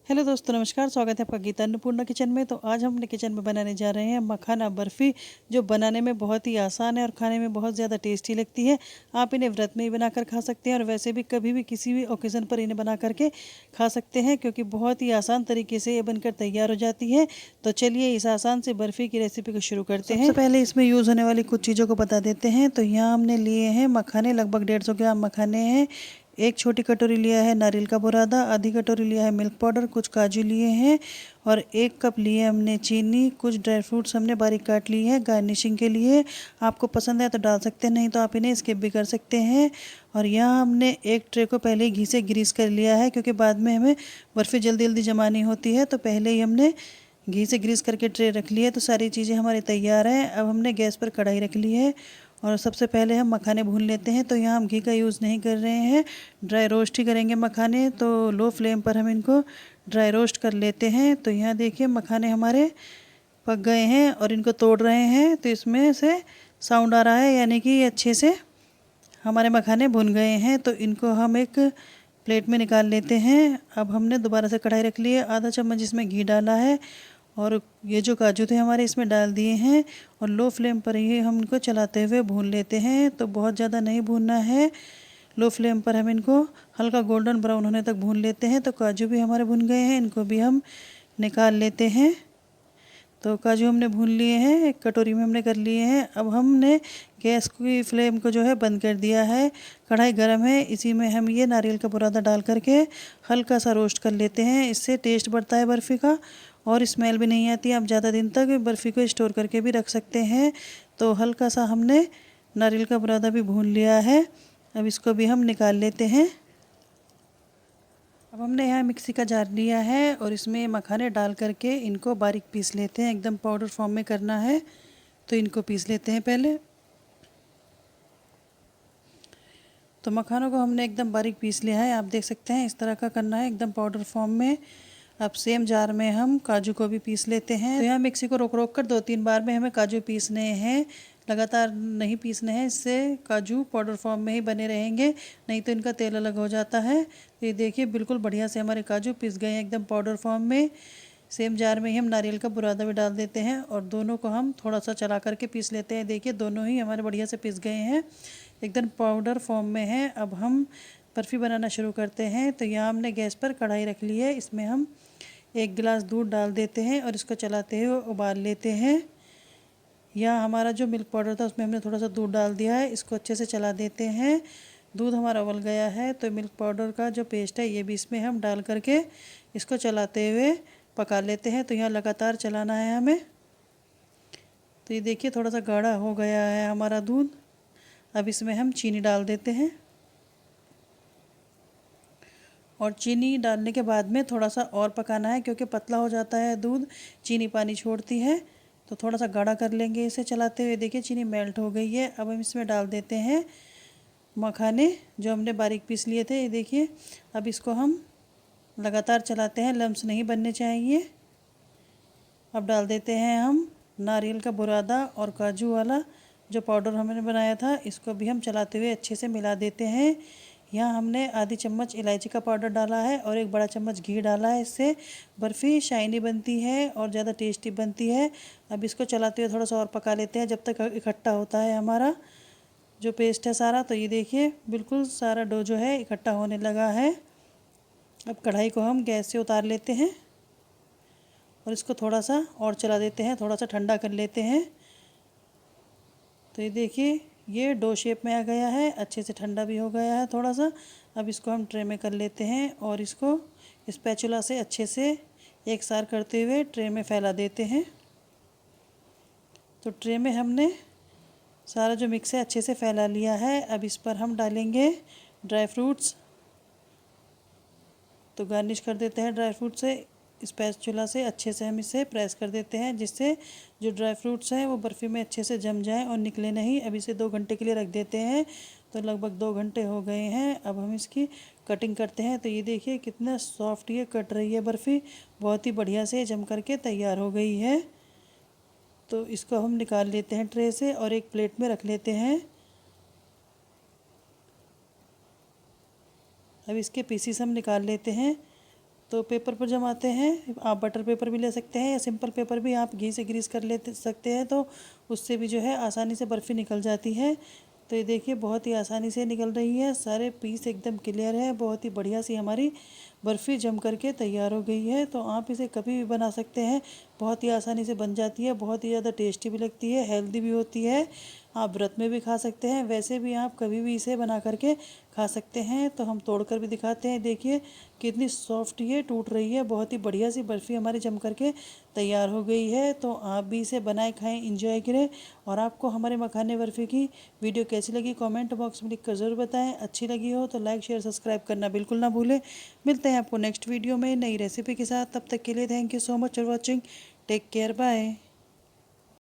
Hello दोस्तों, नमस्कार। स्वागत है आपका गीता अन्नपूर्णा किचन में। तो आज हम अपने किचन में बनाने जा रहे हैं मखाना बर्फ़ी, जो बनाने में बहुत ही आसान है और खाने में बहुत ज़्यादा टेस्टी लगती है। आप इन्हें व्रत में भी बनाकर खा सकते हैं और वैसे भी कभी भी किसी भी ओकेज़न पर इन्हें बना करके खा सकते हैं, क्योंकि बहुत ही आसान तरीके से ये बनकर तैयार हो जाती है। तो चलिए इस आसान से बर्फ़ी की रेसिपी को शुरू करते हैं। सबसे पहले इसमें यूज़ होने वाली कुछ चीज़ों को बता देते हैं। तो यहाँ हमने लिए हैं मखाने, लगभग 150 ग्राम मखाने हैं। एक छोटी कटोरी लिया है नारियल का बुरादा, आधी कटोरी लिया है मिल्क पाउडर, कुछ काजू लिए हैं और 1 कप लिए हमने चीनी। कुछ ड्राई फ्रूट्स हमने बारीक काट लिए हैं गार्निशिंग के लिए। आपको पसंद है तो डाल सकते हैं, नहीं तो आप इन्हें स्किप भी कर सकते हैं। और यहाँ हमने एक ट्रे को पहले ही घी से ग्रीस कर लिया है, क्योंकि बाद में हमें बर्फ़ी जल्दी जल्दी जमानी होती है। तो पहले ही हमने घी से ग्रीस करके ट्रे रख ली है। तो सारी चीज़ें हमारी तैयार हैं। अब हमने गैस पर कढ़ाई रख ली है और सबसे पहले हम मखाने भून लेते हैं। तो यहाँ हम घी का यूज़ नहीं कर रहे हैं, ड्राई रोस्ट ही करेंगे मखाने। तो लो फ्लेम पर हम इनको ड्राई रोस्ट कर लेते हैं। तो यहाँ देखिए मखाने हमारे पक गए हैं और इनको तोड़ रहे हैं तो इसमें से साउंड आ रहा है, यानी कि ये अच्छे से हमारे मखाने भुन गए हैं। तो इनको हम एक प्लेट में निकाल लेते हैं। अब हमने दोबारा से कढ़ाई रख ली है, आधा चम्मच इसमें घी डाला है और ये जो काजू थे हमारे इसमें डाल दिए हैं और लो फ्लेम पर ही हम इनको चलाते हुए भून लेते हैं। तो बहुत ज़्यादा नहीं भूनना है, लो फ्लेम पर हम इनको हल्का गोल्डन ब्राउन होने तक भून लेते हैं। तो काजू भी हमारे भुन गए हैं, इनको भी हम निकाल लेते हैं। तो काजू हमने भून लिए हैं, एक कटोरी में हमने कर लिए हैं। अब हमने गैस की फ्लेम को जो है बंद कर दिया है। कढ़ाई गर्म है, इसी में हम ये नारियल का बुरादा डाल करके हल्का सा रोस्ट कर लेते हैं। इससे टेस्ट बढ़ता है बर्फ़ी का और स्मेल भी नहीं आती। आप ज़्यादा दिन तक बर्फ़ी को स्टोर करके भी रख सकते हैं। तो हल्का सा हमने नारियल का बुरादा भी भून लिया है। अब इसको भी हम निकाल लेते हैं। अब हमने यहाँ मिक्सी का जार लिया है और इसमें मखाने डाल करके इनको बारीक पीस लेते हैं। एकदम पाउडर फॉर्म में करना है, तो इनको पीस लेते हैं पहले। तो मखानों को हमने एकदम बारीक पीस लिया है, आप देख सकते हैं इस तरह का करना है, एकदम पाउडर फॉर्म में। अब सेम जार में हम काजू को भी पीस लेते हैं। तो यहाँ मिक्सी को रोक रोक कर 2-3 बार में हमें काजू पीसने हैं, लगातार नहीं पीसने हैं, इससे काजू पाउडर फॉर्म में ही बने रहेंगे, नहीं तो इनका तेल अलग हो जाता है। तो ये देखिए बिल्कुल बढ़िया से हमारे काजू पीस गए हैं एकदम पाउडर फॉर्म में। सेम जार में ही हम नारियल का बुरादा भी डाल देते हैं और दोनों को हम थोड़ा सा चला करके पीस लेते हैं। देखिए दोनों ही हमारे बढ़िया से पीस गए हैं, एकदम पाउडर फॉर्म में है। अब हम बर्फ़ी बनाना शुरू करते हैं। तो यहाँ हमने गैस पर कढ़ाई रख ली है, इसमें हम 1 गिलास दूध डाल देते हैं और इसको चलाते हुए उबाल लेते हैं। यहाँ हमारा जो मिल्क पाउडर था उसमें हमने थोड़ा सा दूध डाल दिया है, इसको अच्छे से चला देते हैं। दूध हमारा उबल गया है तो मिल्क पाउडर का जो पेस्ट है ये भी इसमें हम डाल करके इसको चलाते हुए पका लेते हैं। तो यहाँ लगातार चलाना है हमें। तो ये देखिए थोड़ा सा गाढ़ा हो गया है हमारा दूध। अब इसमें हम चीनी डाल देते हैं और चीनी डालने के बाद में थोड़ा सा और पकाना है, क्योंकि पतला हो जाता है दूध, चीनी पानी छोड़ती है। तो थोड़ा सा गाढ़ा कर लेंगे इसे चलाते हुए। देखिए चीनी मेल्ट हो गई है। अब हम इसमें डाल देते हैं मखाने जो हमने बारीक पीस लिए थे। ये देखिए अब इसको हम लगातार चलाते हैं, लम्स नहीं बनने चाहिए। अब डाल देते हैं हम नारियल का बुरादा और काजू वाला जो पाउडर हमने बनाया था, इसको भी हम चलाते हुए अच्छे से मिला देते हैं। यहाँ हमने आधी चम्मच इलायची का पाउडर डाला है और 1 बड़ा चम्मच घी डाला है, इससे बर्फ़ी शाइनी बनती है और ज़्यादा टेस्टी बनती है। अब इसको चलाते हुए थोड़ा सा और पका लेते हैं जब तक इकट्ठा होता है हमारा जो पेस्ट है सारा। तो ये देखिए बिल्कुल सारा डो जो है इकट्ठा होने लगा है। अब कढ़ाई को हम गैस से उतार लेते हैं और इसको थोड़ा सा और चला देते हैं, थोड़ा सा ठंडा कर लेते हैं। तो ये देखिए ये डो शेप में आ गया है, अच्छे से ठंडा भी हो गया है थोड़ा सा। अब इसको हम ट्रे में कर लेते हैं और इसको स्पैचुला से अच्छे से एक सार करते हुए ट्रे में फैला देते हैं। तो ट्रे में हमने सारा जो मिक्स है अच्छे से फैला लिया है। अब इस पर हम डालेंगे ड्राई फ्रूट्स। तो गार्निश कर देते हैं ड्राई फ्रूट से, स्पैचुला से अच्छे से हम इसे प्रेस कर देते हैं, जिससे जो ड्राई फ्रूट्स हैं वो बर्फ़ी में अच्छे से जम जाएं और निकले नहीं। अब इसे 2 घंटे के लिए रख देते हैं। तो लगभग 2 घंटे हो गए हैं। अब हम इसकी कटिंग करते हैं। तो ये देखिए कितना सॉफ्ट ये कट रही है बर्फ़ी, बहुत ही बढ़िया से जम करके तैयार हो गई है। तो इसको हम निकाल लेते हैं ट्रे से और एक प्लेट में रख लेते हैं। अब इसके पीसीस हम निकाल लेते हैं। तो पेपर पर जमाते हैं। आप बटर पेपर भी ले सकते हैं या सिंपल पेपर भी आप घी से ग्रीस कर लेते सकते हैं, तो उससे भी जो है आसानी से बर्फ़ी निकल जाती है। तो ये देखिए बहुत ही आसानी से निकल रही है, सारे पीस एकदम क्लियर है। बहुत ही बढ़िया सी हमारी बर्फ़ी जम करके तैयार हो गई है। तो आप इसे कभी भी बना सकते हैं, बहुत ही आसानी से बन जाती है, बहुत ही ज़्यादा टेस्टी भी लगती है, हेल्दी भी होती है। आप व्रत में भी खा सकते हैं, वैसे भी आप कभी भी इसे बना करके खा सकते हैं। तो हम तोड़ कर भी दिखाते हैं, देखिए कितनी सॉफ्ट ये टूट रही है। बहुत ही बढ़िया सी बर्फ़ी हमारी जम करके तैयार हो गई है। तो आप भी इसे बनाए खाएं, इंजॉय करें। और आपको हमारे मखाने बर्फ़ी की वीडियो कैसी लगी कमेंट बॉक्स में लिख कर ज़रूर बताएं। अच्छी लगी हो तो लाइक शेयर सब्सक्राइब करना बिल्कुल ना भूलें। मिलते हैं आपको नेक्स्ट वीडियो में नई रेसिपी के साथ। तब तक के लिए thank you so much for watching. Take care, bye.